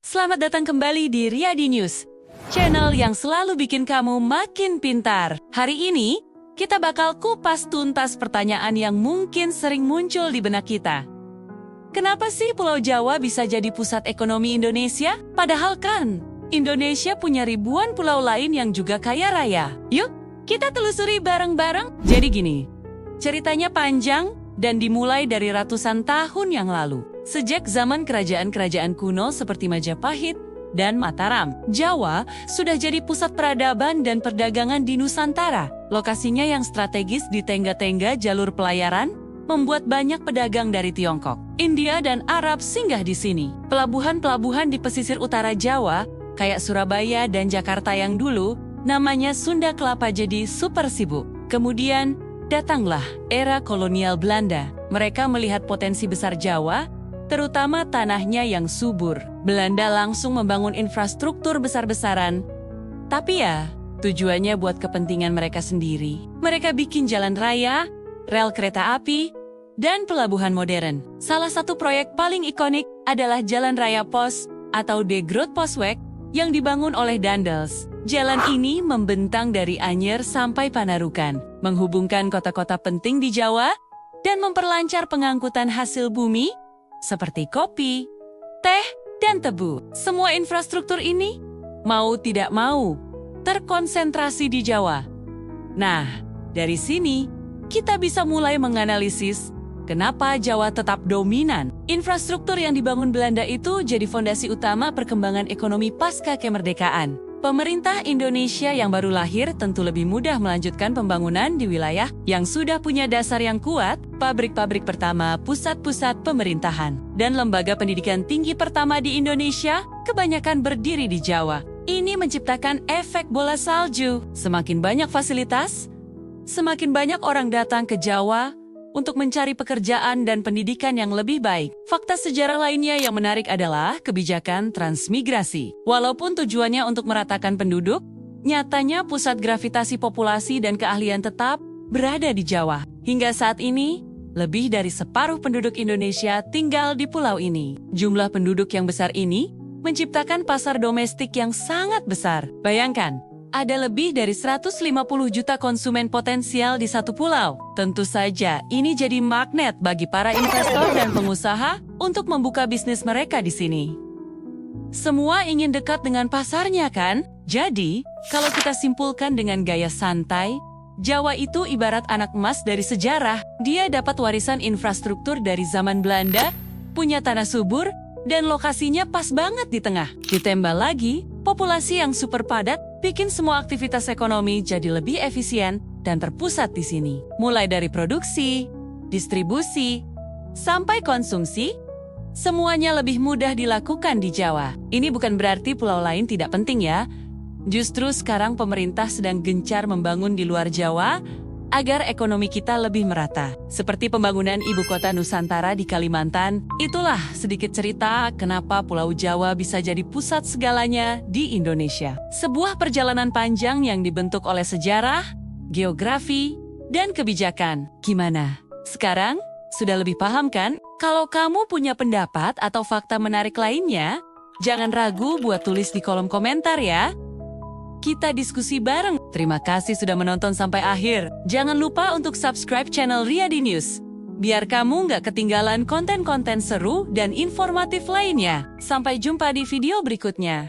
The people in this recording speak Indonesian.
Selamat datang kembali di Riyadi News, channel yang selalu bikin kamu makin pintar. Hari ini, kita bakal kupas tuntas pertanyaan yang mungkin sering muncul di benak kita. Kenapa sih Pulau Jawa bisa jadi pusat ekonomi Indonesia? Padahal kan, Indonesia punya ribuan pulau lain yang juga kaya raya. Yuk, kita telusuri bareng-bareng. Jadi gini, ceritanya panjang dan dimulai dari ratusan tahun yang lalu. Sejak zaman kerajaan-kerajaan kuno seperti Majapahit dan Mataram, Jawa sudah jadi pusat peradaban dan perdagangan di Nusantara. Lokasinya yang strategis di tengga-tengga jalur pelayaran membuat banyak pedagang dari Tiongkok, India, dan Arab singgah di sini. Pelabuhan-pelabuhan di pesisir utara Jawa, kayak Surabaya dan Jakarta yang dulu, namanya Sunda Kelapa, jadi super sibuk. Kemudian, datanglah era kolonial Belanda. Mereka melihat potensi besar Jawa, terutama tanahnya yang subur. Belanda langsung membangun infrastruktur besar-besaran. Tapi ya, tujuannya buat kepentingan mereka sendiri. Mereka bikin jalan raya, rel kereta api, dan pelabuhan modern. Salah satu proyek paling ikonik adalah Jalan Raya Pos atau De Groot Postweg yang dibangun oleh Daendels. Jalan ini membentang dari Anyer sampai Panarukan, menghubungkan kota-kota penting di Jawa dan memperlancar pengangkutan hasil bumi seperti kopi, teh, dan tebu. Semua infrastruktur ini, mau tidak mau, terkonsentrasi di Jawa. Nah, dari sini, kita bisa mulai menganalisis kenapa Jawa tetap dominan. Infrastruktur yang dibangun Belanda itu jadi fondasi utama perkembangan ekonomi pasca kemerdekaan. Pemerintah Indonesia yang baru lahir tentu lebih mudah melanjutkan pembangunan di wilayah yang sudah punya dasar yang kuat, pabrik-pabrik pertama, pusat-pusat pemerintahan, dan lembaga pendidikan tinggi pertama di Indonesia kebanyakan berdiri di Jawa. Ini menciptakan efek bola salju. Semakin banyak fasilitas, semakin banyak orang datang ke Jawa untuk mencari pekerjaan dan pendidikan yang lebih baik. Fakta sejarah lainnya yang menarik adalah kebijakan transmigrasi. Walaupun tujuannya untuk meratakan penduduk, nyatanya pusat gravitasi populasi dan keahlian tetap berada di Jawa. Hingga saat ini, lebih dari separuh penduduk Indonesia tinggal di pulau ini. Jumlah penduduk yang besar ini menciptakan pasar domestik yang sangat besar. Bayangkan, ada lebih dari 150 juta konsumen potensial di satu pulau. Tentu saja, ini jadi magnet bagi para investor dan pengusaha untuk membuka bisnis mereka di sini. Semua ingin dekat dengan pasarnya kan? Jadi, kalau kita simpulkan dengan gaya santai, Jawa itu ibarat anak emas dari sejarah. Dia dapat warisan infrastruktur dari zaman Belanda, punya tanah subur, dan lokasinya pas banget di tengah. Ditambah lagi, populasi yang super padat bikin semua aktivitas ekonomi jadi lebih efisien dan terpusat di sini. Mulai dari produksi, distribusi, sampai konsumsi, semuanya lebih mudah dilakukan di Jawa. Ini bukan berarti pulau lain tidak penting ya. Justru sekarang pemerintah sedang gencar membangun di luar Jawa agar ekonomi kita lebih merata. Seperti pembangunan ibu kota Nusantara di Kalimantan, itulah sedikit cerita kenapa Pulau Jawa bisa jadi pusat segalanya di Indonesia. Sebuah perjalanan panjang yang dibentuk oleh sejarah, geografi, dan kebijakan. Gimana? Sekarang, sudah lebih paham kan? Kalau kamu punya pendapat atau fakta menarik lainnya, jangan ragu buat tulis di kolom komentar ya. Kita diskusi bareng. Terima kasih sudah menonton sampai akhir. Jangan lupa untuk subscribe channel Riyadi News, biar kamu nggak ketinggalan konten-konten seru dan informatif lainnya. Sampai jumpa di video berikutnya.